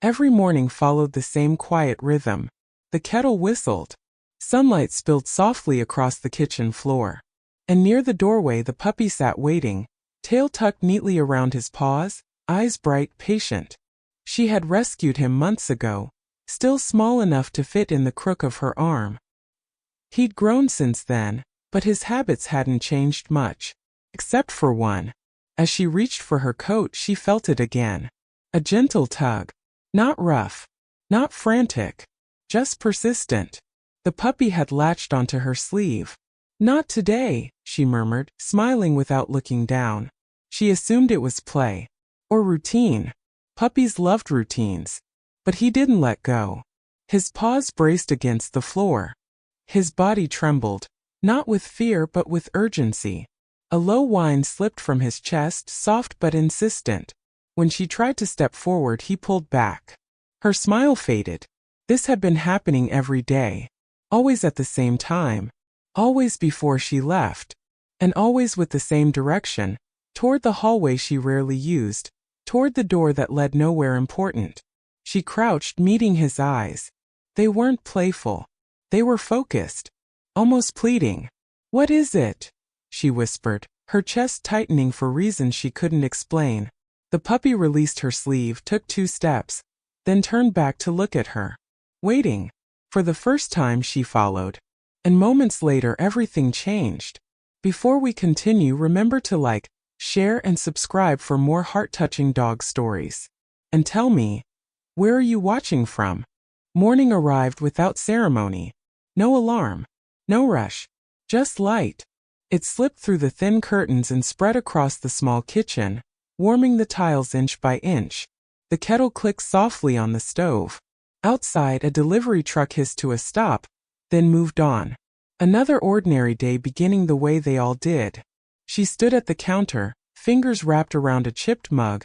Every morning followed the same quiet rhythm. The kettle whistled. Sunlight spilled softly across the kitchen floor. And near the doorway the puppy sat waiting, tail tucked neatly around his paws, eyes bright, patient. She had rescued him months ago, still small enough to fit in the crook of her arm. He'd grown since then, but his habits hadn't changed much. Except for one. As she reached for her coat she felt it again. A gentle tug. Not rough. Not frantic. Just persistent. The puppy had latched onto her sleeve. "Not today," she murmured, smiling without looking down. She assumed it was play. Or routine. Puppies loved routines. But he didn't let go. His paws braced against the floor. His body trembled, not with fear but with urgency. A low whine slipped from his chest, soft but insistent. When she tried to step forward he pulled back. Her smile faded. This had been happening every day. Always at the same time. Always before she left. And always with the same direction, toward the hallway she rarely used, toward the door that led nowhere important. She crouched, meeting his eyes. They weren't playful. They were focused. Almost pleading. "What is it?" she whispered, her chest tightening for reasons she couldn't explain. The puppy released her sleeve, took 2 steps, then turned back to look at her. Waiting. For the first time she followed. And moments later everything changed. Before we continue, remember to like, share and subscribe for more heart-touching dog stories. And tell me, where are you watching from? Morning arrived without ceremony. No alarm. No rush. Just light. It slipped through the thin curtains and spread across the small kitchen, warming the tiles inch by inch. The kettle clicked softly on the stove. Outside, a delivery truck hissed to a stop, then moved on. Another ordinary day beginning the way they all did. She stood at the counter, fingers wrapped around a chipped mug,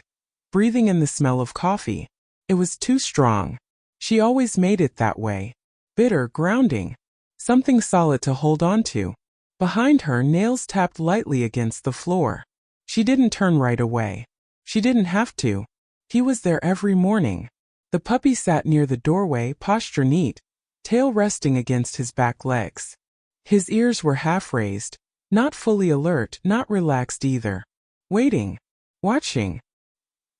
breathing in the smell of coffee. It was too strong. She always made it that way. Bitter, grounding. Something solid to hold on to. Behind her, nails tapped lightly against the floor. She didn't turn right away. She didn't have to. He was there every morning. The puppy sat near the doorway, posture neat, tail resting against his back legs. His ears were half raised, not fully alert, not relaxed either. Waiting. Watching.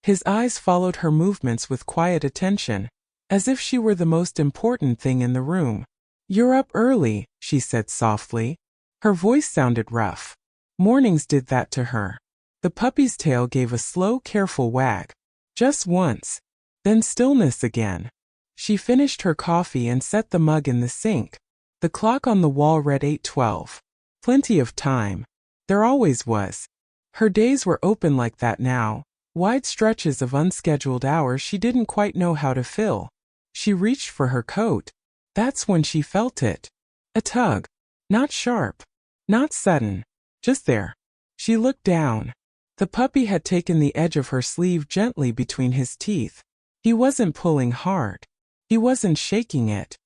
His eyes followed her movements with quiet attention, as if she were the most important thing in the room. "You're up early," she said softly. Her voice sounded rough. Mornings did that to her. The puppy's tail gave a slow, careful wag. Just once. Then stillness again. She finished her coffee and set the mug in the sink. The clock on the wall read 8:12. Plenty of time. There always was. Her days were open like that now, wide stretches of unscheduled hours she didn't quite know how to fill. She reached for her coat. That's when she felt it. A tug. Not sharp. Not sudden. Just there. She looked down. The puppy had taken the edge of her sleeve gently between his teeth. He wasn't pulling hard. He wasn't shaking it.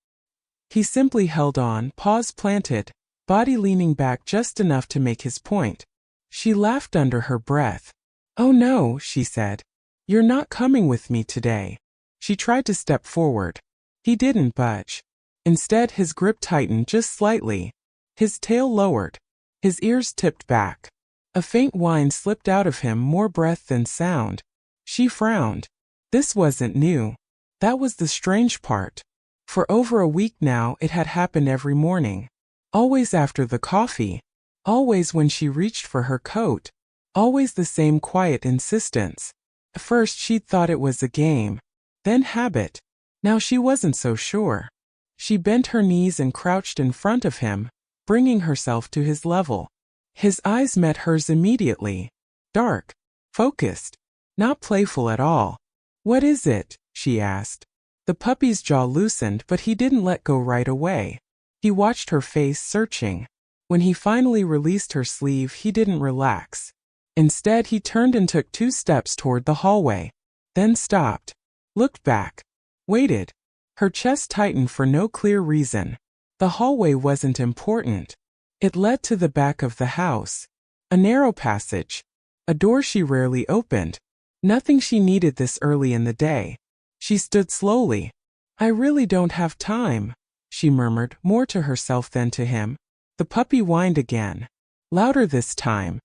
He simply held on, paws planted, body leaning back just enough to make his point. She laughed under her breath. "Oh no," she said. "You're not coming with me today." She tried to step forward. He didn't budge. Instead, his grip tightened just slightly. His tail lowered. His ears tipped back. A faint whine slipped out of him, more breath than sound. She frowned. This wasn't new. That was the strange part. For over a week now it had happened every morning. Always after the coffee. Always when she reached for her coat. Always the same quiet insistence. At first she'd thought it was a game. Then habit. Now she wasn't so sure. She bent her knees and crouched in front of him, bringing herself to his level. His eyes met hers immediately. Dark. Focused. Not playful at all. "What is it?" she asked. The puppy's jaw loosened, but he didn't let go right away. He watched her face, searching. When he finally released her sleeve, he didn't relax. Instead, he turned and took 2 steps toward the hallway. Then stopped. Looked back. Waited. Her chest tightened for no clear reason. The hallway wasn't important. It led to the back of the house. A narrow passage. A door she rarely opened. Nothing she needed this early in the day. She stood slowly. I really don't have time, she murmured, more to herself than to him. The puppy whined again. Louder this time.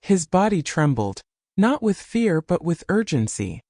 His body trembled, not with fear but with urgency.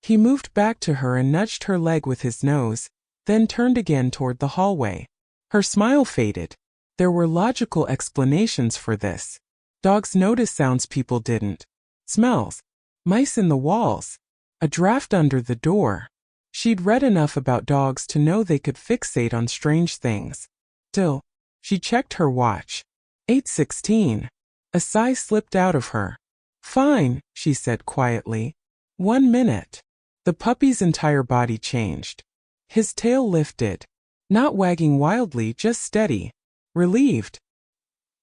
He moved back to her and nudged her leg with his nose, then turned again toward the hallway. Her smile faded. There were logical explanations for this. Dogs notice sounds people didn't. Smells. Mice in the walls. A draft under the door. She'd read enough about dogs to know they could fixate on strange things. Still, she checked her watch. 8:16. A sigh slipped out of her. Fine, she said quietly. 1 minute. The puppy's entire body changed. His tail lifted. Not wagging wildly, just steady. Relieved.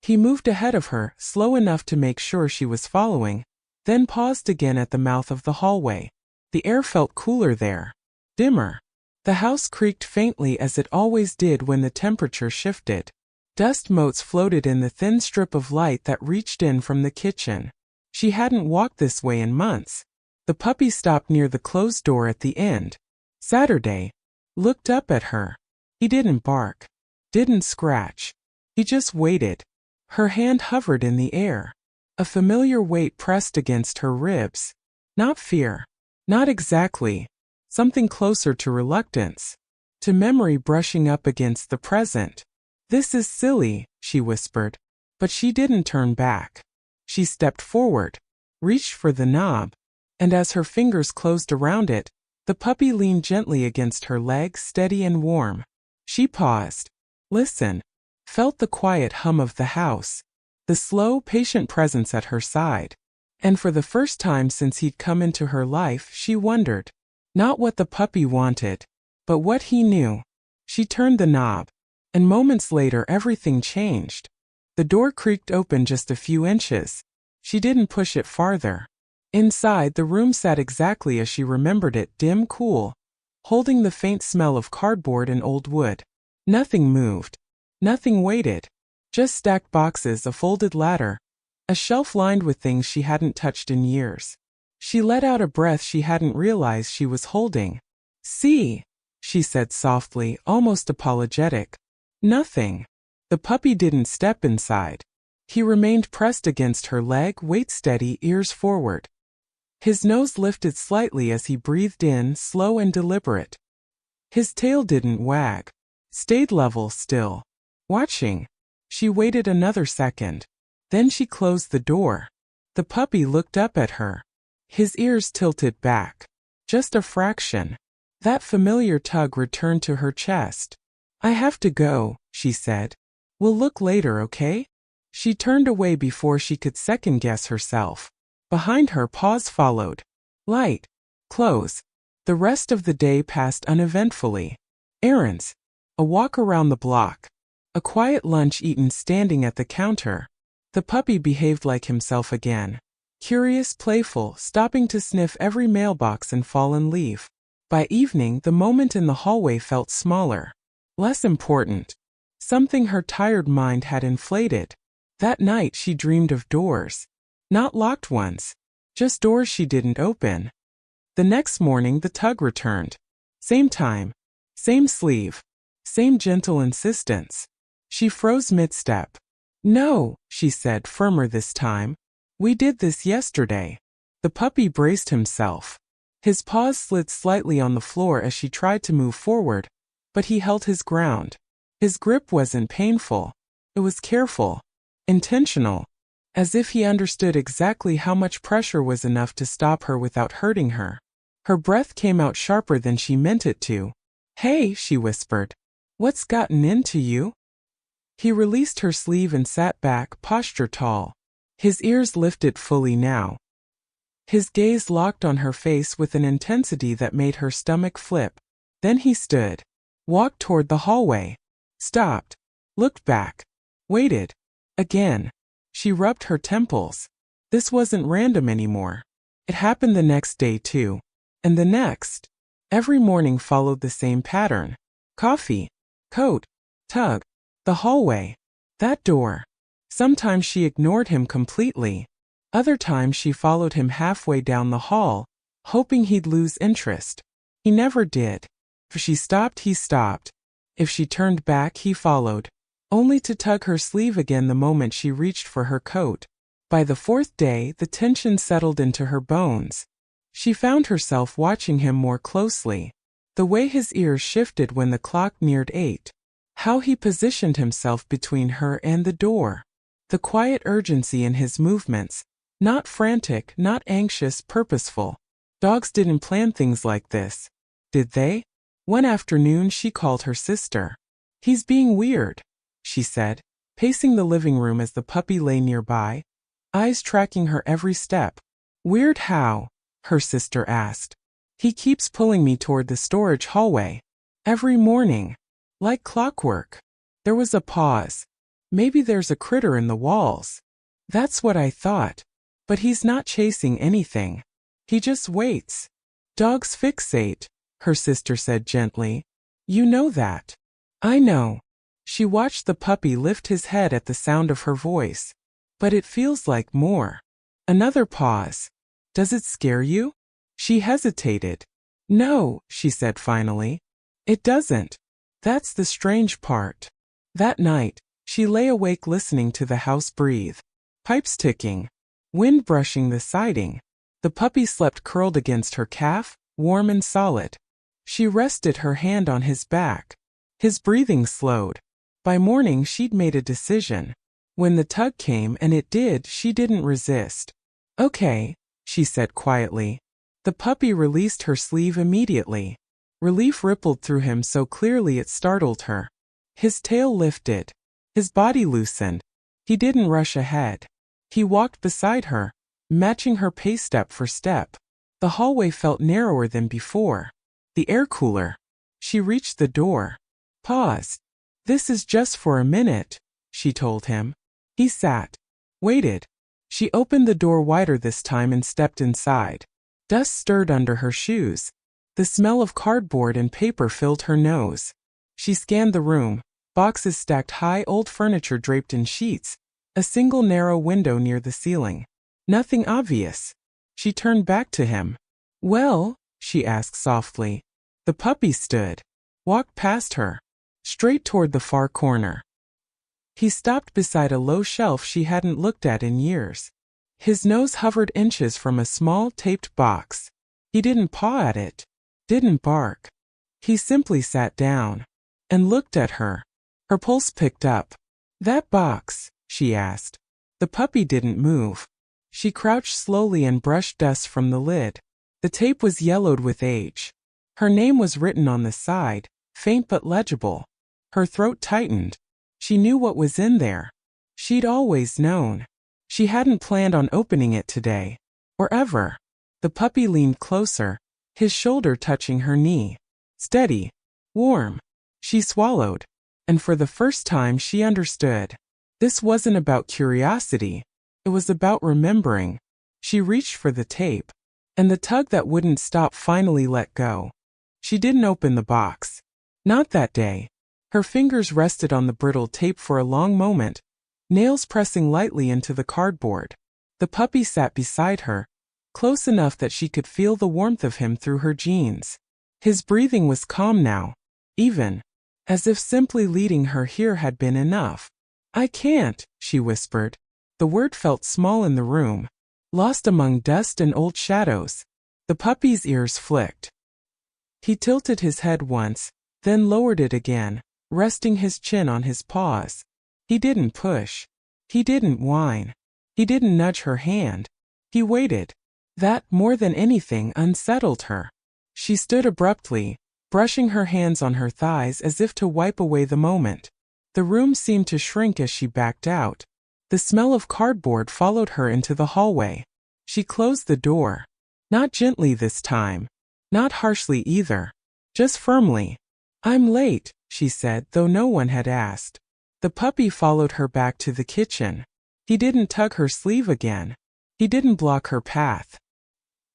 He moved ahead of her, slow enough to make sure she was following, then paused again at the mouth of the hallway. The air felt cooler there. Dimmer. The house creaked faintly as it always did when the temperature shifted. Dust motes floated in the thin strip of light that reached in from the kitchen. She hadn't walked this way in months. The puppy stopped near the closed door at the end. Saturday. Looked up at her. He didn't bark. Didn't scratch. He just waited. Her hand hovered in the air. A familiar weight pressed against her ribs. Not fear. Not exactly. Something closer to reluctance. To memory brushing up against the present. This is silly, she whispered. But she didn't turn back. She stepped forward. Reached for the knob. And as her fingers closed around it, the puppy leaned gently against her leg, steady and warm. She paused. Listen. Felt the quiet hum of the house. The slow, patient presence at her side. And for the first time since he'd come into her life, she wondered. Not what the puppy wanted, but what he knew. She turned the knob. And moments later everything changed. The door creaked open just a few inches. She didn't push it farther. Inside, the room sat exactly as she remembered it, dim, cool, holding the faint smell of cardboard and old wood. Nothing moved. Nothing waited. Just stacked boxes, a folded ladder, a shelf lined with things she hadn't touched in years. She let out a breath she hadn't realized she was holding. See, she said softly, almost apologetic. Nothing. The puppy didn't step inside. He remained pressed against her leg, weight steady, ears forward. His nose lifted slightly as he breathed in, slow and deliberate. His tail didn't wag. Stayed level, still. Watching. She waited another second. Then she closed the door. The puppy looked up at her. His ears tilted back. Just a fraction. That familiar tug returned to her chest. I have to go, she said. We'll look later, okay? She turned away before she could second-guess herself. Behind her, paws followed. Light. Close. The rest of the day passed uneventfully. Errands. A walk around the block. A quiet lunch eaten standing at the counter. The puppy behaved like himself again. Curious, playful, stopping to sniff every mailbox and fallen leaf. By evening, the moment in the hallway felt smaller. Less important. Something her tired mind had inflated. That night she dreamed of doors. Not locked ones. Just doors she didn't open. The next morning the tug returned. Same time. Same sleeve. Same gentle insistence. She froze mid-step. No, she said, firmer this time. We did this yesterday. The puppy braced himself. His paws slid slightly on the floor as she tried to move forward, but he held his ground. His grip wasn't painful. It was careful. Intentional. As if he understood exactly how much pressure was enough to stop her without hurting her. Her breath came out sharper than she meant it to. Hey, she whispered. What's gotten into you? He released her sleeve and sat back, posture tall. His ears lifted fully now. His gaze locked on her face with an intensity that made her stomach flip. Then he stood. Walked toward the hallway. Stopped. Looked back. Waited. Again. She rubbed her temples. This wasn't random anymore. It happened the next day too. And the next. Every morning followed the same pattern. Coffee. Coat. Tug. The hallway. That door. Sometimes she ignored him completely. Other times she followed him halfway down the hall, hoping he'd lose interest. He never did. If she stopped, he stopped. If she turned back, he followed, only to tug her sleeve again the moment she reached for her coat. By the fourth day, the tension settled into her bones. She found herself watching him more closely. The way his ears shifted when the clock neared 8. How he positioned himself between her and the door. The quiet urgency in his movements. Not frantic, not anxious, purposeful. Dogs didn't plan things like this, did they? One afternoon she called her sister. "He's being weird," she said, pacing the living room as the puppy lay nearby, eyes tracking her every step. "Weird how?" her sister asked. "He keeps pulling me toward the storage hallway. Every morning. Like clockwork." There was a pause. "Maybe there's a critter in the walls." "That's what I thought. But he's not chasing anything. He just waits." "Dogs fixate," her sister said gently. "You know that." "I know." She watched the puppy lift his head at the sound of her voice. "But it feels like more." Another pause. "Does it scare you?" She hesitated. "No," she said finally. "It doesn't. That's the strange part." That night, she lay awake listening to the house breathe. Pipes ticking. Wind brushing the siding. The puppy slept curled against her calf, warm and solid. She rested her hand on his back. His breathing slowed. By morning she'd made a decision. When the tug came, and it did, she didn't resist. "Okay," she said quietly. The puppy released her sleeve immediately. Relief rippled through him so clearly it startled her. His tail lifted. His body loosened. He didn't rush ahead. He walked beside her, matching her pace step for step. The hallway felt narrower than before. The air cooler. She reached the door. "Pause. This is just for a minute," she told him. He sat. Waited. She opened the door wider this time and stepped inside. Dust stirred under her shoes. The smell of cardboard and paper filled her nose. She scanned the room. Boxes stacked high, old furniture draped in sheets. A single narrow window near the ceiling. Nothing obvious. She turned back to him. "Well?" she asked softly. The puppy stood. Walked past her. Straight toward the far corner. He stopped beside a low shelf she hadn't looked at in years. His nose hovered inches from a small, taped box. He didn't paw at it. Didn't bark. He simply sat down. And looked at her. Her pulse picked up. "That box?" she asked. The puppy didn't move. She crouched slowly and brushed dust from the lid. The tape was yellowed with age. Her name was written on the side, faint but legible. Her throat tightened. She knew what was in there. She'd always known. She hadn't planned on opening it today. Or ever. The puppy leaned closer, his shoulder touching her knee. Steady. Warm. She swallowed. And for the first time she understood. This wasn't about curiosity. It was about remembering. She reached for the tape. And the tug that wouldn't stop finally let go. She didn't open the box. Not that day. Her fingers rested on the brittle tape for a long moment, nails pressing lightly into the cardboard. The puppy sat beside her, close enough that she could feel the warmth of him through her jeans. His breathing was calm now, even, as if simply leading her here had been enough. "I can't," she whispered. The word felt small in the room, lost among dust and old shadows. The puppy's ears flicked. He tilted his head once, then lowered it again, resting his chin on his paws. He didn't push. He didn't whine. He didn't nudge her hand. He waited. That, more than anything, unsettled her. She stood abruptly, brushing her hands on her thighs as if to wipe away the moment. The room seemed to shrink as she backed out. The smell of cardboard followed her into the hallway. She closed the door. Not gently this time. Not harshly either. Just firmly. "I'm late," she said, though no one had asked. The puppy followed her back to the kitchen. He didn't tug her sleeve again. He didn't block her path.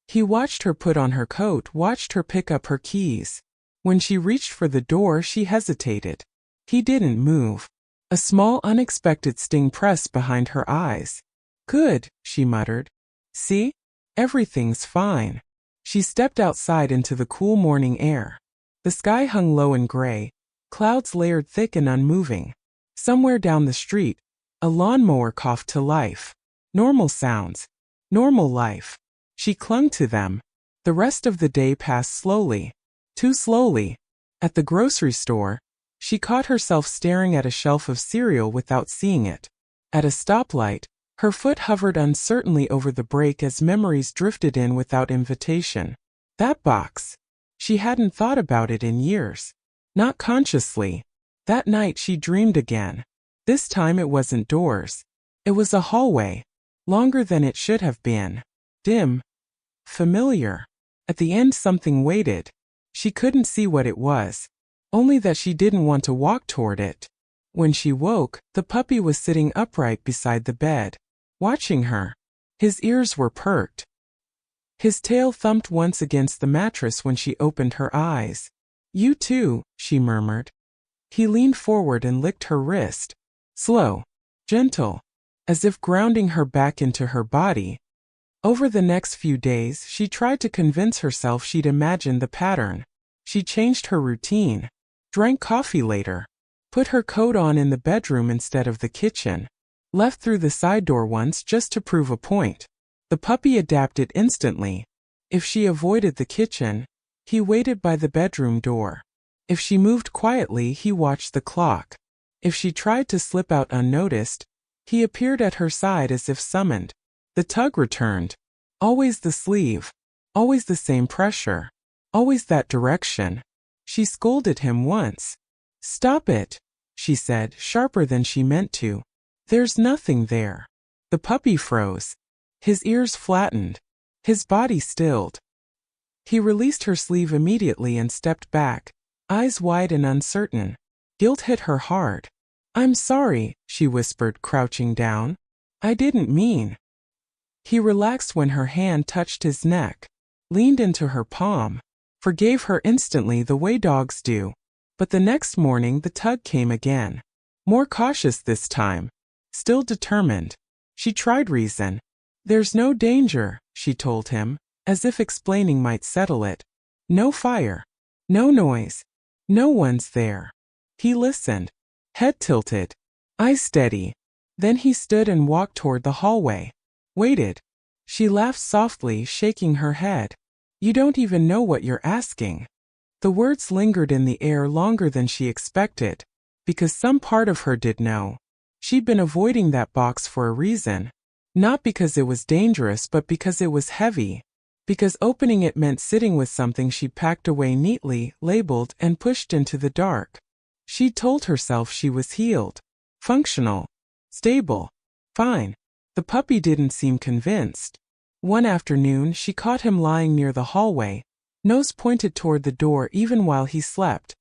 He watched her put on her coat, watched her pick up her keys. When she reached for the door, she hesitated. He didn't move. A small, unexpected sting pressed behind her eyes. "Good," she muttered. "See? Everything's fine." She stepped outside into the cool morning air. The sky hung low and gray, clouds layered thick and unmoving. Somewhere down the street, a lawnmower coughed to life. Normal sounds. Normal life. She clung to them. The rest of the day passed slowly. Too slowly. At the grocery store, she caught herself staring at a shelf of cereal without seeing it. At a stoplight, her foot hovered uncertainly over the brake as memories drifted in without invitation. That box. She hadn't thought about it in years. Not consciously. That night she dreamed again. This time it wasn't doors. It was a hallway. Longer than it should have been. Dim. Familiar. At the end something waited. She couldn't see what it was. Only that she didn't want to walk toward it. When she woke, the puppy was sitting upright beside the bed, watching her. His ears were perked. His tail thumped once against the mattress when she opened her eyes. "You too," she murmured. He leaned forward and licked her wrist. Slow. Gentle. As if grounding her back into her body. Over the next few days, she tried to convince herself she'd imagined the pattern. She changed her routine. Drank coffee later. Put her coat on in the bedroom instead of the kitchen. Left through the side door once just to prove a point. The puppy adapted instantly. If she avoided the kitchen, he waited by the bedroom door. If she moved quietly, he watched the clock. If she tried to slip out unnoticed, he appeared at her side as if summoned. The tug returned. Always the sleeve. Always the same pressure. Always that direction. She scolded him once. "Stop it," she said, sharper than she meant to. "There's nothing there." The puppy froze. His ears flattened. His body stilled. He released her sleeve immediately and stepped back, eyes wide and uncertain. Guilt hit her hard. "I'm sorry," she whispered, crouching down. "I didn't mean." He relaxed when her hand touched his neck, leaned into her palm, forgave her instantly the way dogs do. But the next morning the tug came again. More cautious this time. Still determined. She tried reason. "There's no danger," she told him, as if explaining might settle it. "No fire. No noise. No one's there." He listened. Head tilted. Eyes steady. Then he stood and walked toward the hallway. Waited. She laughed softly, shaking her head. "You don't even know what you're asking." The words lingered in the air longer than she expected, because some part of her did know. She'd been avoiding that box for a reason. Not because it was dangerous, but because it was heavy. Because opening it meant sitting with something she'd packed away neatly, labeled, and pushed into the dark. She'd told herself she was healed, functional, stable, fine. The puppy didn't seem convinced. One afternoon, she caught him lying near the hallway, nose pointed toward the door even while he slept.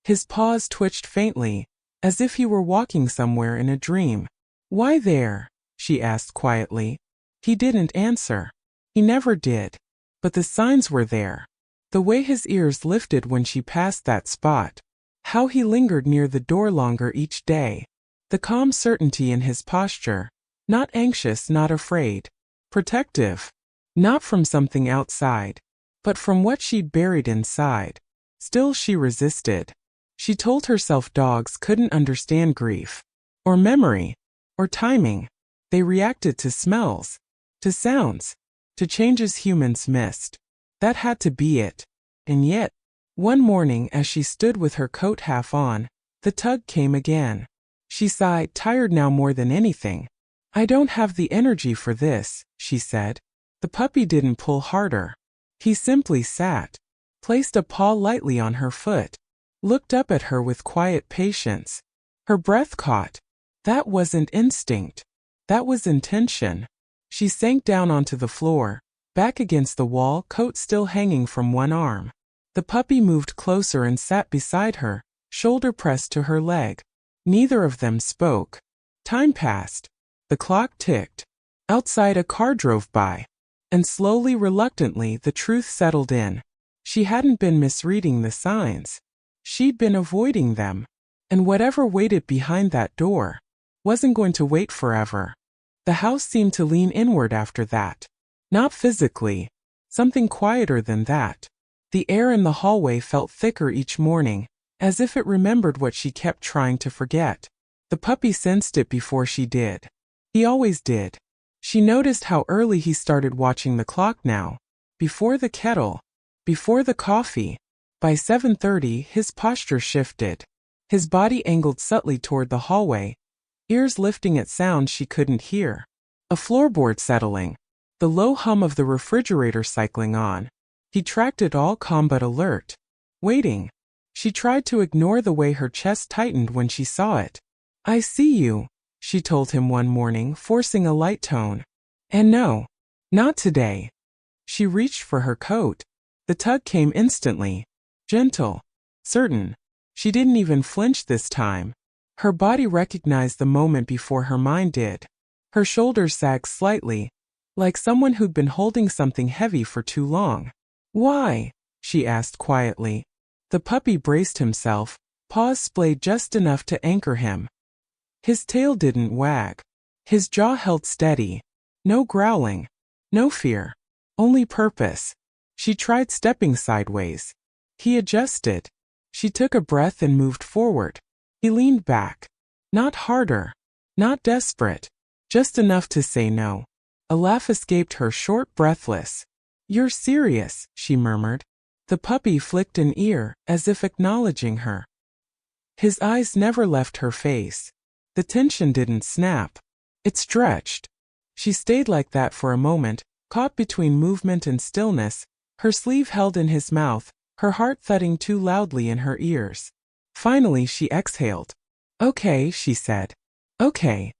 His paws twitched faintly, as if he were walking somewhere in a dream. "Why there?" she asked quietly. He didn't answer. He never did. But the signs were there. The way his ears lifted when she passed that spot. How he lingered near the door longer each day. The calm certainty in his posture. Not anxious, not afraid. Protective. Not from something outside, but from what she'd buried inside. Still she resisted. She told herself dogs couldn't understand grief. Or memory. Or timing. They reacted to smells. To sounds. To changes humans missed. That had to be it. And yet, one morning as she stood with her coat half on, the tug came again. She sighed, tired now more than anything. "I don't have the energy for this," she said. The puppy didn't pull harder. He simply sat, placed a paw lightly on her foot, looked up at her with quiet patience. Her breath caught. That wasn't instinct. That was intention. She sank down onto the floor, back against the wall, coat still hanging from one arm. The puppy moved closer and sat beside her, shoulder pressed to her leg. Neither of them spoke. Time passed. The clock ticked. Outside a car drove by. And slowly, reluctantly, the truth settled in. She hadn't been misreading the signs. She'd been avoiding them. And whatever waited behind that door wasn't going to wait forever. The house seemed to lean inward after that. Not physically. Something quieter than that. The air in the hallway felt thicker each morning, as if it remembered what she kept trying to forget. The puppy sensed it before she did. He always did. She noticed how early he started watching the clock now. Before the kettle. Before the coffee. By 7:30, his posture shifted. His body angled subtly toward the hallway, ears lifting at sounds she couldn't hear. A floorboard settling. The low hum of the refrigerator cycling on. He tracked it all, calm but alert. Waiting. She tried to ignore the way her chest tightened when she saw it. "I see you," she told him one morning, forcing a light tone. "And no, not today." She reached for her coat. The tug came instantly. Gentle. Certain. She didn't even flinch this time. Her body recognized the moment before her mind did. Her shoulders sagged slightly, like someone who'd been holding something heavy for too long. "Why?" she asked quietly. The puppy braced himself, paws splayed just enough to anchor him. His tail didn't wag. His jaw held steady. No growling. No fear. Only purpose. She tried stepping sideways. He adjusted. She took a breath and moved forward. He leaned back. Not harder. Not desperate. Just enough to say no. A laugh escaped her, short, breathless. "You're serious," she murmured. The puppy flicked an ear, as if acknowledging her. His eyes never left her face. The tension didn't snap. It stretched. She stayed like that for a moment, caught between movement and stillness, her sleeve held in his mouth, her heart thudding too loudly in her ears. Finally she exhaled. "Okay," she said. "Okay."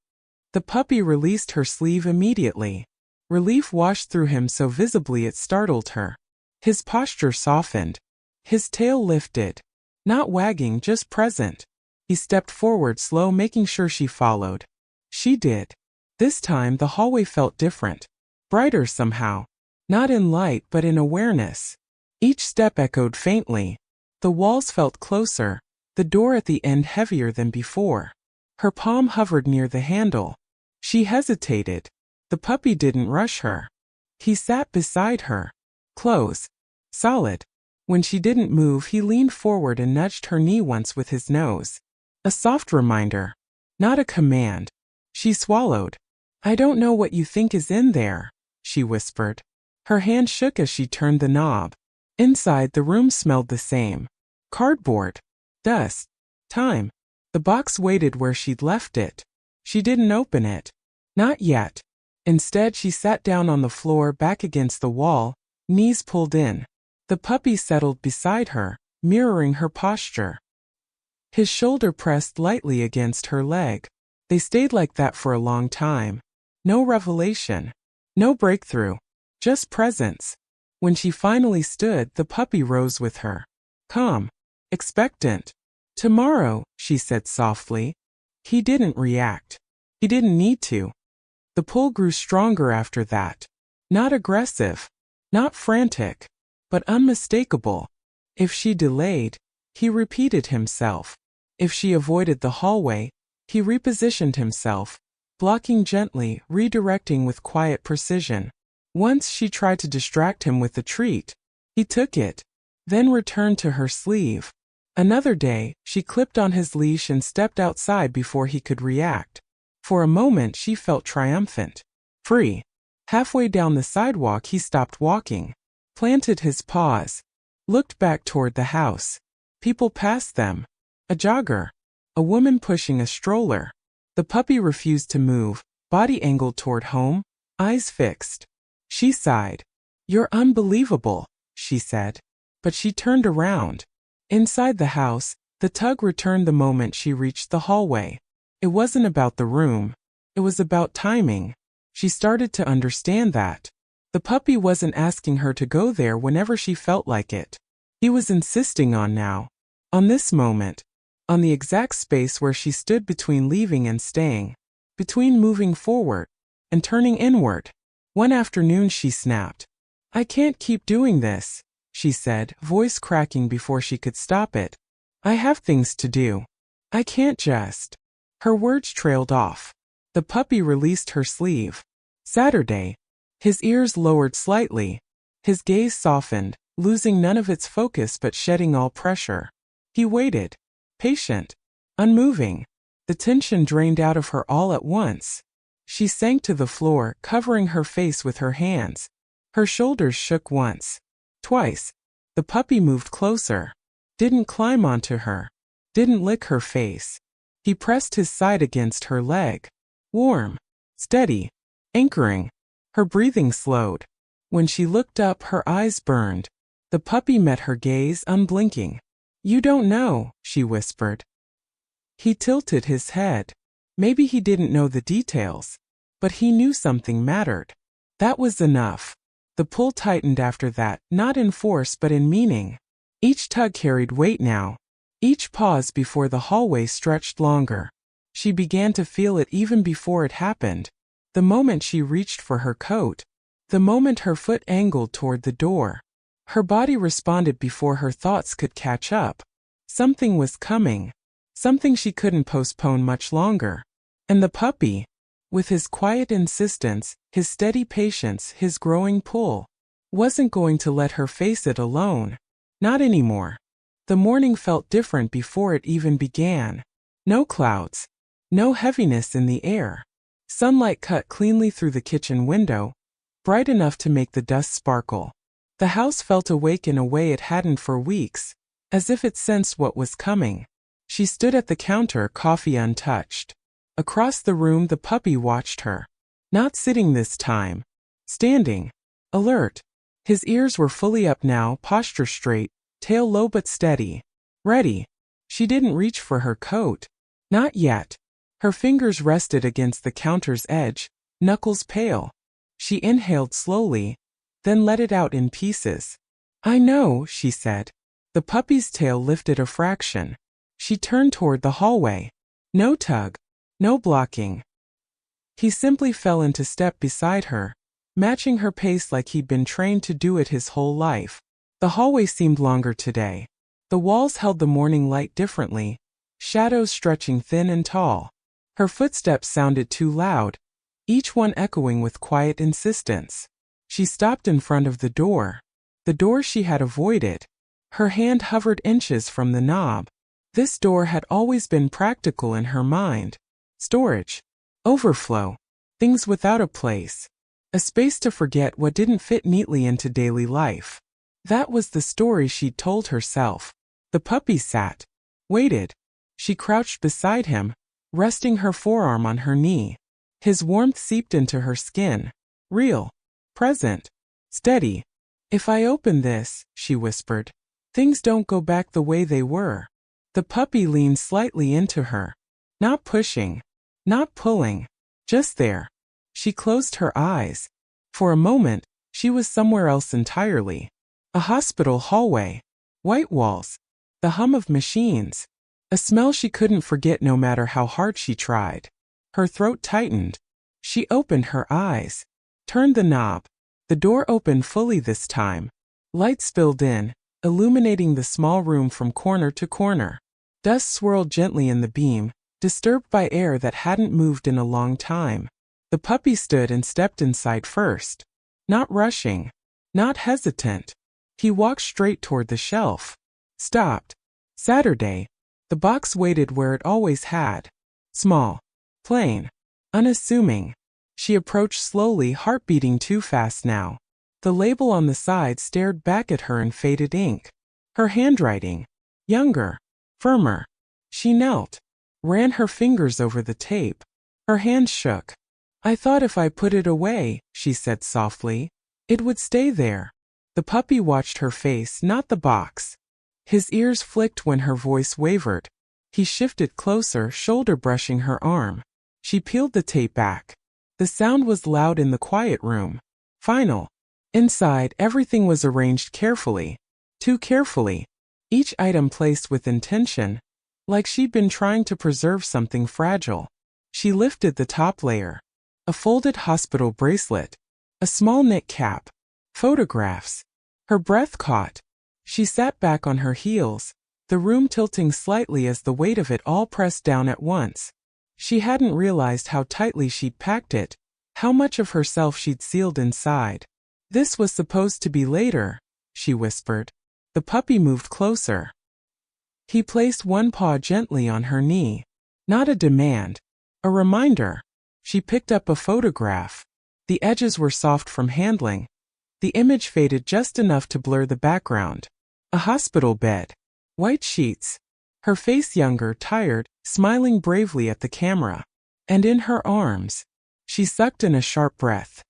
The puppy released her sleeve immediately. Relief washed through him so visibly it startled her. His posture softened. His tail lifted. Not wagging, just present. He stepped forward slow, making sure she followed. She did. This time the hallway felt different. Brighter somehow. Not in light but in awareness. Each step echoed faintly. The walls felt closer, the door at the end heavier than before. Her palm hovered near the handle. She hesitated. The puppy didn't rush her. He sat beside her. Close. Solid. When she didn't move, he leaned forward and nudged her knee once with his nose. A soft reminder. Not a command. She swallowed. "I don't know what you think is in there," she whispered. Her hand shook as she turned the knob. Inside, the room smelled the same. Cardboard. Dust. Time. The box waited where she'd left it. She didn't open it. Not yet. Instead, she sat down on the floor, back against the wall, knees pulled in. The puppy settled beside her, mirroring her posture. His shoulder pressed lightly against her leg. They stayed like that for a long time. No revelation. No breakthrough. Just presence. When she finally stood, the puppy rose with her. Calm. Expectant. "Tomorrow," she said softly. He didn't react. He didn't need to. The pull grew stronger after that. Not aggressive. Not frantic. But unmistakable. If she delayed, he repeated himself. If she avoided the hallway, he repositioned himself, blocking gently, redirecting with quiet precision. Once she tried to distract him with a treat. He took it, then returned to her sleeve. Another day, she clipped on his leash and stepped outside before he could react. For a moment she felt triumphant. Free. Halfway down the sidewalk he stopped walking, planted his paws, looked back toward the house. People passed them. A jogger. A woman pushing a stroller. The puppy refused to move, body angled toward home, eyes fixed. She sighed. "You're unbelievable," she said. But she turned around. Inside the house, the tug returned the moment she reached the hallway. It wasn't about the room. It was about timing. She started to understand that. The puppy wasn't asking her to go there whenever she felt like it. He was insisting on now. On this moment. On the exact space where she stood between leaving and staying. Between moving forward and turning inward. One afternoon she snapped. "I can't keep doing this," she said, voice cracking before she could stop it. "I have things to do. I can't just." Her words trailed off. The puppy released her sleeve. Saturday. His ears lowered slightly. His gaze softened, losing none of its focus but shedding all pressure. He waited, patient, unmoving. The tension drained out of her all at once. She sank to the floor, covering her face with her hands. Her shoulders shook once, twice. The puppy moved closer. Didn't climb onto her. Didn't lick her face. He pressed his side against her leg. Warm, steady, anchoring. Her breathing slowed. When she looked up, her eyes burned. The puppy met her gaze, unblinking. "You don't know," she whispered. He tilted his head. Maybe he didn't know the details, but he knew something mattered. That was enough. The pull tightened after that, not in force but in meaning. Each tug carried weight now. Each pause before the hallway stretched longer. She began to feel it even before it happened. The moment she reached for her coat. The moment her foot angled toward the door. Her body responded before her thoughts could catch up. Something was coming. Something she couldn't postpone much longer. And the puppy, with his quiet insistence, his steady patience, his growing pull, wasn't going to let her face it alone. Not anymore. The morning felt different before it even began. No clouds. No heaviness in the air. Sunlight cut cleanly through the kitchen window, bright enough to make the dust sparkle. The house felt awake in a way it hadn't for weeks, as if it sensed what was coming. She stood at the counter, coffee untouched. Across the room, the puppy watched her. Not sitting this time. Standing. Alert. His ears were fully up now, posture straight, tail low but steady. Ready. She didn't reach for her coat. Not yet. Her fingers rested against the counter's edge, knuckles pale. She inhaled slowly, then let it out in pieces. "I know," she said. The puppy's tail lifted a fraction. She turned toward the hallway. No tug. No blocking. He simply fell into step beside her, matching her pace like he'd been trained to do it his whole life. The hallway seemed longer today. The walls held the morning light differently, shadows stretching thin and tall. Her footsteps sounded too loud, each one echoing with quiet insistence. She stopped in front of the door she had avoided. Her hand hovered inches from the knob. This door had always been practical in her mind. Storage. Overflow. Things without a place. A space to forget what didn't fit neatly into daily life. That was the story she'd told herself. The puppy sat. Waited. She crouched beside him, resting her forearm on her knee. His warmth seeped into her skin. Real. Present. Steady. "If I open this," she whispered, "things don't go back the way they were." The puppy leaned slightly into her. Not pushing. Not pulling. Just there. She closed her eyes. For a moment, she was somewhere else entirely. A hospital hallway. White walls. The hum of machines. A smell she couldn't forget no matter how hard she tried. Her throat tightened. She opened her eyes. Turned the knob. The door opened fully this time. Light spilled in, illuminating the small room from corner to corner. Dust swirled gently in the beam, disturbed by air that hadn't moved in a long time. The puppy stood and stepped inside first. Not rushing. Not hesitant. He walked straight toward the shelf. Stopped. Saturday. The box waited where it always had. Small. Plain. Unassuming. She approached slowly, heart beating too fast now. The label on the side stared back at her in faded ink. Her handwriting. Younger. Firmer. She knelt. Ran her fingers over the tape. Her hands shook. "I thought if I put it away," she said softly, "it would stay there." The puppy watched her face, not the box. His ears flicked when her voice wavered. He shifted closer, shoulder brushing her arm. She peeled the tape back. The sound was loud in the quiet room. Final. Inside, everything was arranged carefully. Too carefully. Each item placed with intention, like she'd been trying to preserve something fragile. She lifted the top layer. A folded hospital bracelet. A small knit cap. Photographs. Her breath caught. She sat back on her heels, the room tilting slightly as the weight of it all pressed down at once. She hadn't realized how tightly she'd packed it, how much of herself she'd sealed inside. This was supposed to be later, she whispered. The puppy moved closer. He placed one paw gently on her knee. Not a demand. A reminder. She picked up a photograph. The edges were soft from handling. The image faded just enough to blur the background. A hospital bed. White sheets. Her face younger, tired, smiling bravely at the camera. And in her arms. She sucked in a sharp breath.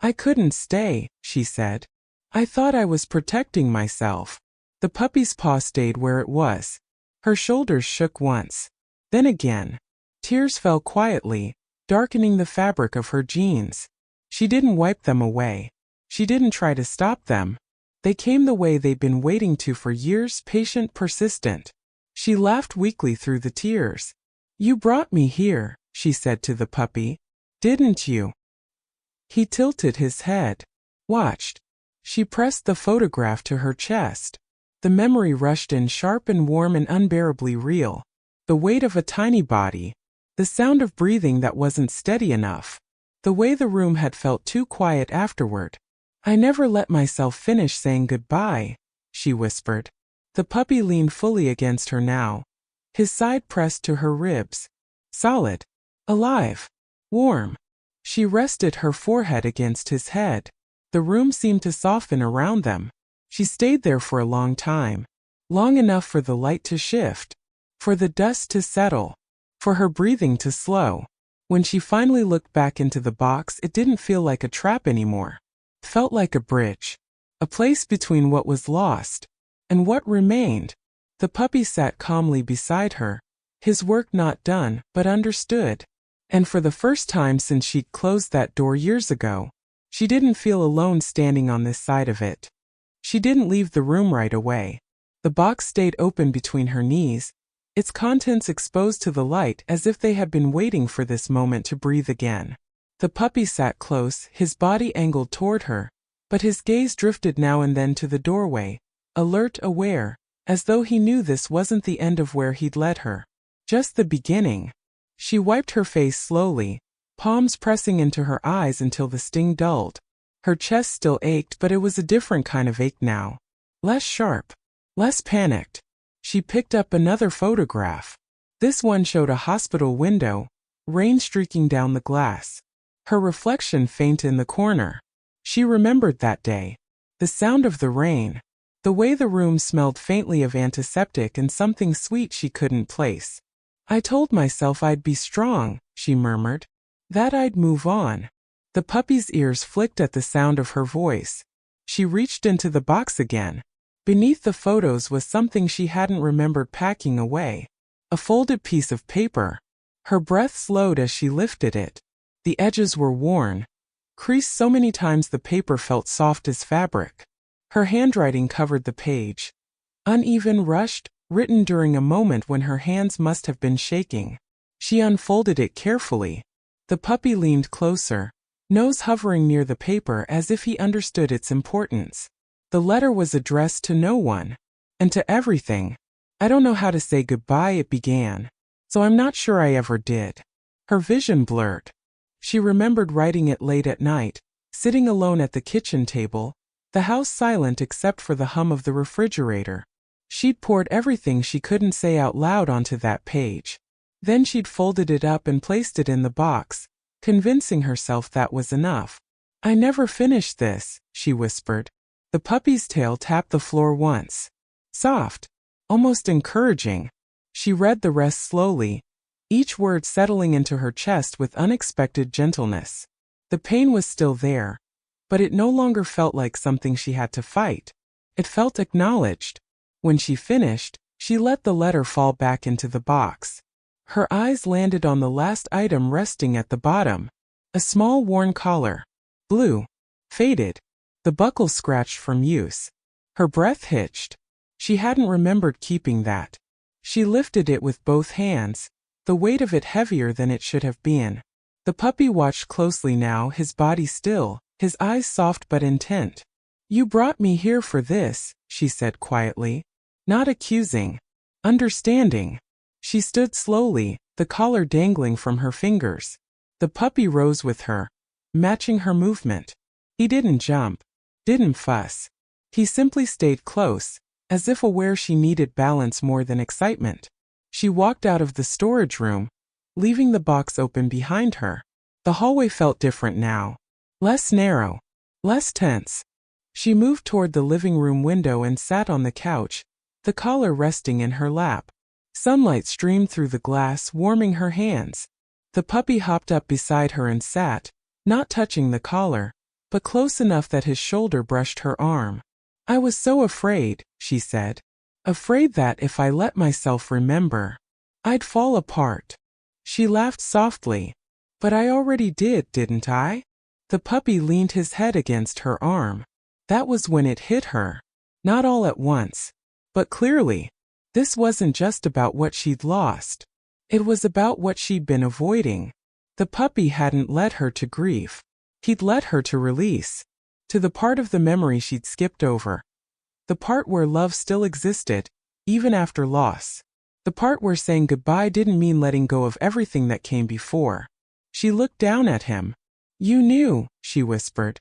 I couldn't stay, she said. I thought I was protecting myself. The puppy's paw stayed where it was. Her shoulders shook once. Then again. Tears fell quietly, darkening the fabric of her jeans. She didn't wipe them away. She didn't try to stop them. They came the way they'd been waiting to for years, patient, persistent. She laughed weakly through the tears. You brought me here, she said to the puppy. Didn't you? He tilted his head. Watched. She pressed the photograph to her chest. The memory rushed in sharp and warm and unbearably real. The weight of a tiny body. The sound of breathing that wasn't steady enough. The way the room had felt too quiet afterward. I never let myself finish saying goodbye, she whispered. The puppy leaned fully against her now. His side pressed to her ribs. Solid. Alive. Warm. She rested her forehead against his head. The room seemed to soften around them. She stayed there for a long time. Long enough for the light to shift. For the dust to settle. For her breathing to slow. When she finally looked back into the box, it didn't feel like a trap anymore. It felt like a bridge. A place between what was lost and what remained. The puppy sat calmly beside her. His work not done, but understood. And for the first time since she'd closed that door years ago, she didn't feel alone standing on this side of it. She didn't leave the room right away. The box stayed open between her knees, its contents exposed to the light as if they had been waiting for this moment to breathe again. The puppy sat close, his body angled toward her, but his gaze drifted now and then to the doorway, alert, aware, as though he knew this wasn't the end of where he'd led her. Just the beginning. She wiped her face slowly, palms pressing into her eyes until the sting dulled. Her chest still ached, but it was a different kind of ache now. Less sharp. Less panicked. She picked up another photograph. This one showed a hospital window, rain streaking down the glass. Her reflection faint in the corner. She remembered that day. The sound of the rain. The way the room smelled faintly of antiseptic and something sweet she couldn't place. I told myself I'd be strong, she murmured. That I'd move on. The puppy's ears flicked at the sound of her voice. She reached into the box again. Beneath the photos was something she hadn't remembered packing away. A folded piece of paper. Her breath slowed as she lifted it. The edges were worn. Creased so many times the paper felt soft as fabric. Her handwriting covered the page. Uneven, rushed, written during a moment when her hands must have been shaking. She unfolded it carefully. The puppy leaned closer, nose hovering near the paper as if he understood its importance. The letter was addressed to no one. And to everything. I don't know how to say goodbye, it began. So I'm not sure I ever did. Her vision blurred. She remembered writing it late at night, sitting alone at the kitchen table, the house silent except for the hum of the refrigerator. She'd poured everything she couldn't say out loud onto that page. Then she'd folded it up and placed it in the box, convincing herself that was enough. I never finished this, she whispered. The puppy's tail tapped the floor once. Soft. Almost encouraging. She read the rest slowly, each word settling into her chest with unexpected gentleness. The pain was still there, but it no longer felt like something she had to fight. It felt acknowledged. When she finished, she let the letter fall back into the box. Her eyes landed on the last item resting at the bottom. A small worn collar. Blue. Faded. The buckle scratched from use. Her breath hitched. She hadn't remembered keeping that. She lifted it with both hands, the weight of it heavier than it should have been. The puppy watched closely now, his body still, his eyes soft but intent. You brought me here for this, she said quietly. Not accusing. Understanding. She stood slowly, the collar dangling from her fingers. The puppy rose with her, matching her movement. He didn't jump. Didn't fuss. He simply stayed close, as if aware she needed balance more than excitement. She walked out of the storage room, leaving the box open behind her. The hallway felt different now. Less narrow. Less tense. She moved toward the living room window and sat on the couch, the collar resting in her lap. Sunlight streamed through the glass, warming her hands. The puppy hopped up beside her and sat, not touching the collar, but close enough that his shoulder brushed her arm. "I was so afraid," she said. "Afraid that if I let myself remember, I'd fall apart." She laughed softly. "But I already did, didn't I?" The puppy leaned his head against her arm. That was when it hit her. Not all at once, but clearly. This wasn't just about what she'd lost. It was about what she'd been avoiding. The puppy hadn't led her to grief. He'd led her to release. To the part of the memory she'd skipped over. The part where love still existed, even after loss. The part where saying goodbye didn't mean letting go of everything that came before. She looked down at him. "You knew," she whispered.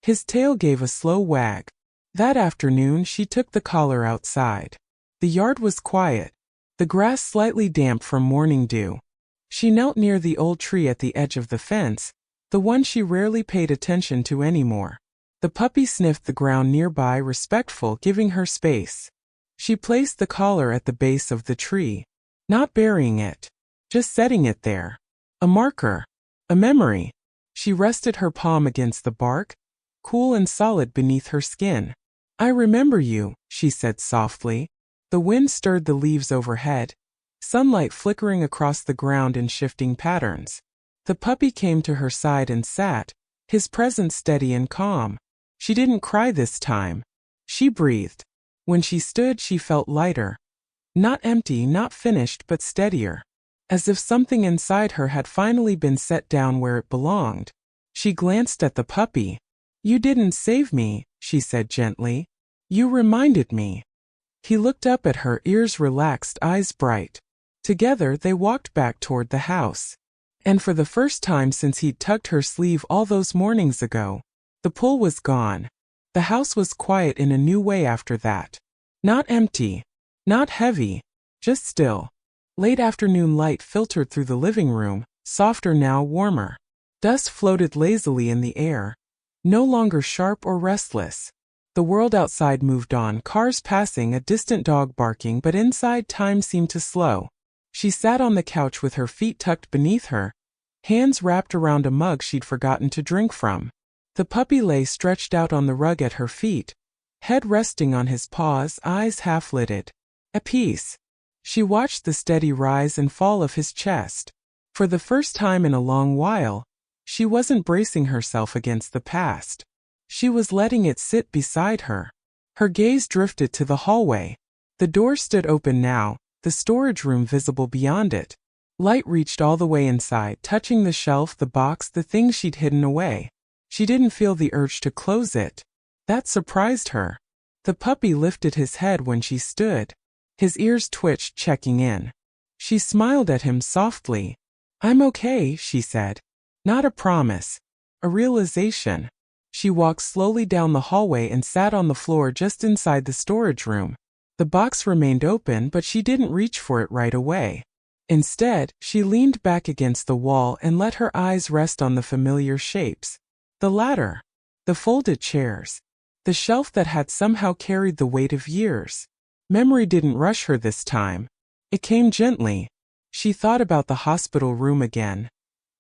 His tail gave a slow wag. That afternoon she took the collar outside. The yard was quiet, the grass slightly damp from morning dew. She knelt near the old tree at the edge of the fence, the one she rarely paid attention to anymore. The puppy sniffed the ground nearby, respectful, giving her space. She placed the collar at the base of the tree, not burying it, just setting it there. A marker, a memory. She rested her palm against the bark, cool and solid beneath her skin. "I remember you," she said softly. The wind stirred the leaves overhead, sunlight flickering across the ground in shifting patterns. The puppy came to her side and sat, his presence steady and calm. She didn't cry this time. She breathed. When she stood, she felt lighter. Not empty, not finished, but steadier. As if something inside her had finally been set down where it belonged. She glanced at the puppy. "You didn't save me," she said gently. "You reminded me." He looked up at her, ears relaxed, eyes bright. Together they walked back toward the house. And for the first time since he'd tugged her sleeve all those mornings ago, the pull was gone. The house was quiet in a new way after that. Not empty. Not heavy. Just still. Late afternoon light filtered through the living room, softer now, warmer. Dust floated lazily in the air, no longer sharp or restless. The world outside moved on, cars passing, a distant dog barking, but inside time seemed to slow. She sat on the couch with her feet tucked beneath her, hands wrapped around a mug she'd forgotten to drink from. The puppy lay stretched out on the rug at her feet, head resting on his paws, eyes half-lidded. At peace. She watched the steady rise and fall of his chest. For the first time in a long while, she wasn't bracing herself against the past. She was letting it sit beside her. Her gaze drifted to the hallway. The door stood open now, the storage room visible beyond it. Light reached all the way inside, touching the shelf, the box, the things she'd hidden away. She didn't feel the urge to close it. That surprised her. The puppy lifted his head when she stood. His ears twitched, checking in. She smiled at him softly. "I'm okay," she said. Not a promise. A realization. She walked slowly down the hallway and sat on the floor just inside the storage room. The box remained open, but she didn't reach for it right away. Instead, she leaned back against the wall and let her eyes rest on the familiar shapes. The ladder. The folded chairs. The shelf that had somehow carried the weight of years. Memory didn't rush her this time. It came gently. She thought about the hospital room again.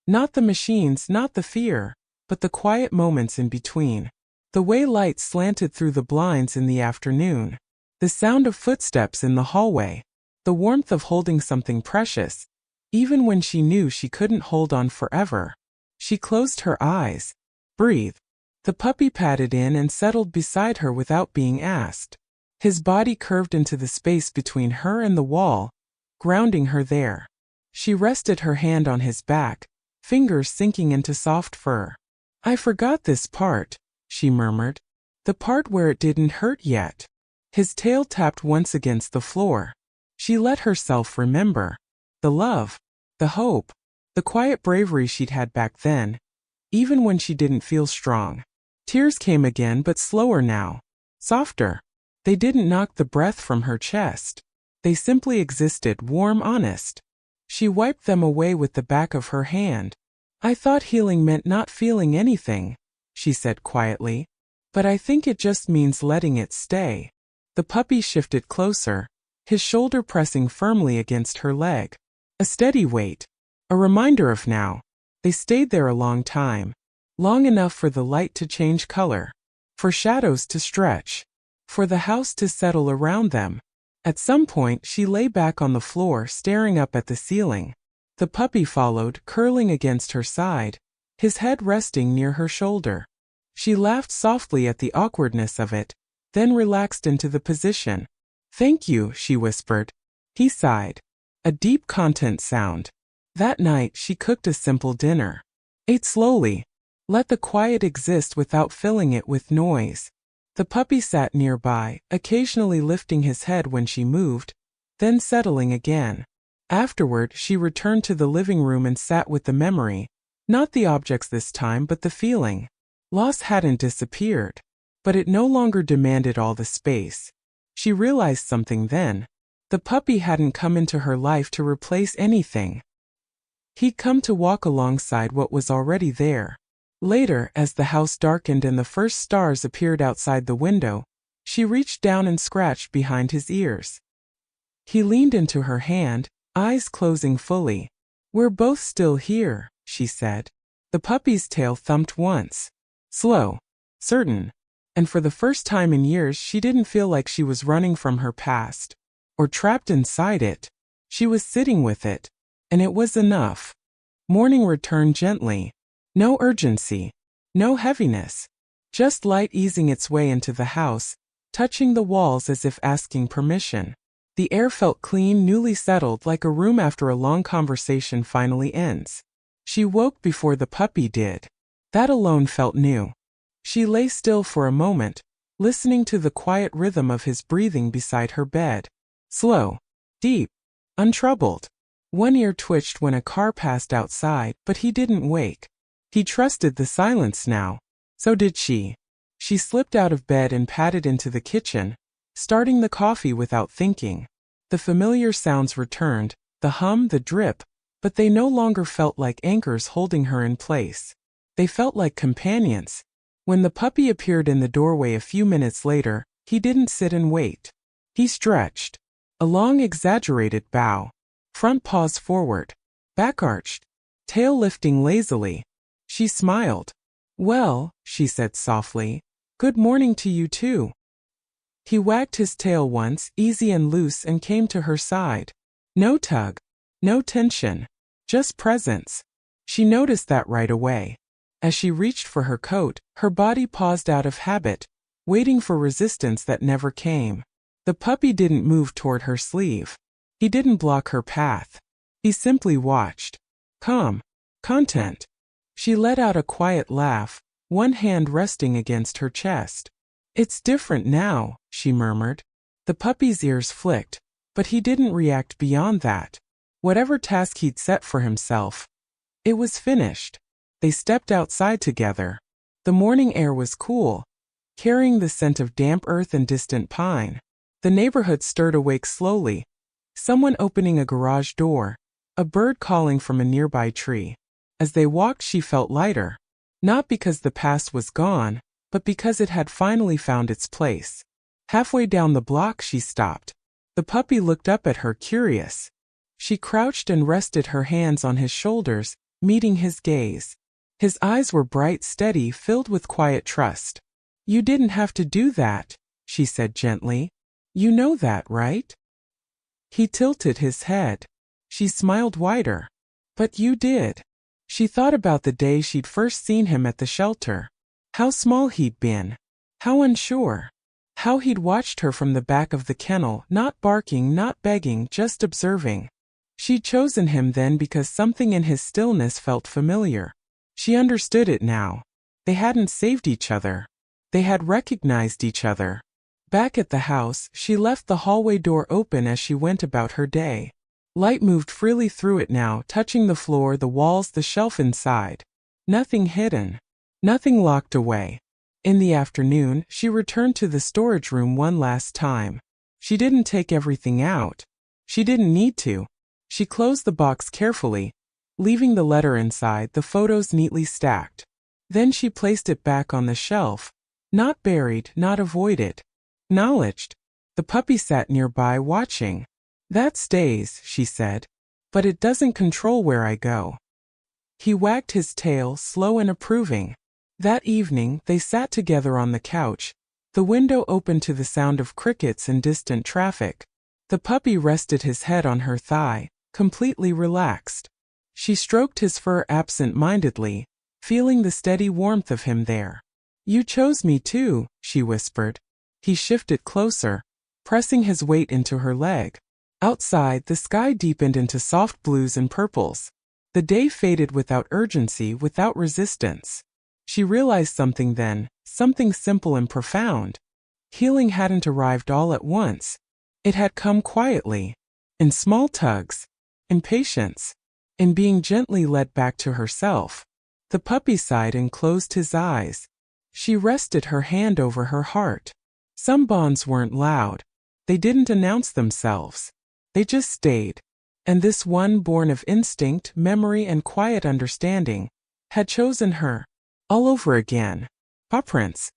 Not the machines, not the fear, but the quiet moments in between. The way light slanted through the blinds in the afternoon. The sound of footsteps in the hallway. The warmth of holding something precious, even when she knew she couldn't hold on forever. She closed her eyes. Breathe. The puppy padded in and settled beside her without being asked. His body curved into the space between her and the wall, grounding her there. She rested her hand on his back, fingers sinking into soft fur. "I forgot this part," she murmured. "The part where it didn't hurt yet." His tail tapped once against the floor. She let herself remember. The love. The hope. The quiet bravery she'd had back then, even when she didn't feel strong. Tears came again, but slower now. Softer. They didn't knock the breath from her chest. They simply existed, warm, honest. She wiped them away with the back of her hand. I thought healing meant not feeling anything, she said quietly. But I think it just means letting it stay. The puppy shifted closer, his shoulder pressing firmly against her leg. A steady weight. A reminder of now. They stayed there a long time. Long enough for the light to change color. For shadows to stretch. For the house to settle around them. At some point she lay back on the floor staring up at the ceiling. The puppy followed, curling against her side, his head resting near her shoulder. She laughed softly at the awkwardness of it, then relaxed into the position. Thank you, she whispered. He sighed. A deep content sound. That night she cooked a simple dinner. Ate slowly. Let the quiet exist without filling it with noise. The puppy sat nearby, occasionally lifting his head when she moved, then settling again. Afterward, she returned to the living room and sat with the memory, not the objects this time but the feeling. Loss hadn't disappeared, but it no longer demanded all the space. She realized something then. The puppy hadn't come into her life to replace anything. He'd come to walk alongside what was already there. Later, as the house darkened and the first stars appeared outside the window, she reached down and scratched behind his ears. He leaned into her hand, eyes closing fully. We're both still here, she said. The puppy's tail thumped once. Slow. Certain. And for the first time in years she didn't feel like she was running from her past. Or trapped inside it. She was sitting with it. And it was enough. Morning returned gently. No urgency. No heaviness. Just light easing its way into the house, touching the walls as if asking permission. The air felt clean, newly settled, like a room after a long conversation finally ends. She woke before the puppy did. That alone felt new. She lay still for a moment, listening to the quiet rhythm of his breathing beside her bed. Slow. Deep. Untroubled. One ear twitched when a car passed outside, but he didn't wake. He trusted the silence now. So did she. She slipped out of bed and padded into the kitchen, starting the coffee without thinking. The familiar sounds returned, the hum, the drip, but they no longer felt like anchors holding her in place. They felt like companions. When the puppy appeared in the doorway a few minutes later, he didn't sit and wait. He stretched. A long, exaggerated bow. Front paws forward. Back arched. Tail lifting lazily. She smiled. Well, she said softly, good morning to you too. He wagged his tail once, easy and loose, and came to her side. No tug. No tension. Just presence. She noticed that right away. As she reached for her coat, her body paused out of habit, waiting for resistance that never came. The puppy didn't move toward her sleeve. He didn't block her path. He simply watched. Calm. Content. She let out a quiet laugh, one hand resting against her chest. It's different now, she murmured. The puppy's ears flicked, but he didn't react beyond that. Whatever task he'd set for himself, it was finished. They stepped outside together. The morning air was cool, carrying the scent of damp earth and distant pine. The neighborhood stirred awake slowly. Someone opening a garage door, a bird calling from a nearby tree. As they walked, she felt lighter. Not because the past was gone, but because it had finally found its place. Halfway down the block she stopped. The puppy looked up at her, curious. She crouched and rested her hands on his shoulders, meeting his gaze. His eyes were bright, steady, filled with quiet trust. You didn't have to do that, she said gently. You know that, right? He tilted his head. She smiled wider. But you did. She thought about the day she'd first seen him at the shelter. How small he'd been. How unsure. How he'd watched her from the back of the kennel, not barking, not begging, just observing. She'd chosen him then because something in his stillness felt familiar. She understood it now. They hadn't saved each other. They had recognized each other. Back at the house, she left the hallway door open as she went about her day. Light moved freely through it now, touching the floor, the walls, the shelf inside. Nothing hidden. Nothing locked away. In the afternoon, she returned to the storage room one last time. She didn't take everything out. She didn't need to. She closed the box carefully, leaving the letter inside, the photos neatly stacked. Then she placed it back on the shelf. Not buried, not avoided. Acknowledged. The puppy sat nearby watching. That stays, she said. But it doesn't control where I go. He wagged his tail, slow and approving. That evening, they sat together on the couch, the window open to the sound of crickets and distant traffic. The puppy rested his head on her thigh, completely relaxed. She stroked his fur absent-mindedly, feeling the steady warmth of him there. You chose me too, she whispered. He shifted closer, pressing his weight into her leg. Outside, the sky deepened into soft blues and purples. The day faded without urgency, without resistance. She realized something then, something simple and profound. Healing hadn't arrived all at once. It had come quietly, in small tugs, in patience, in being gently led back to herself. The puppy sighed and closed his eyes. She rested her hand over her heart. Some bonds weren't loud. They didn't announce themselves. They just stayed. And this one, born of instinct, memory, and quiet understanding, had chosen her. All over again. Paw prints.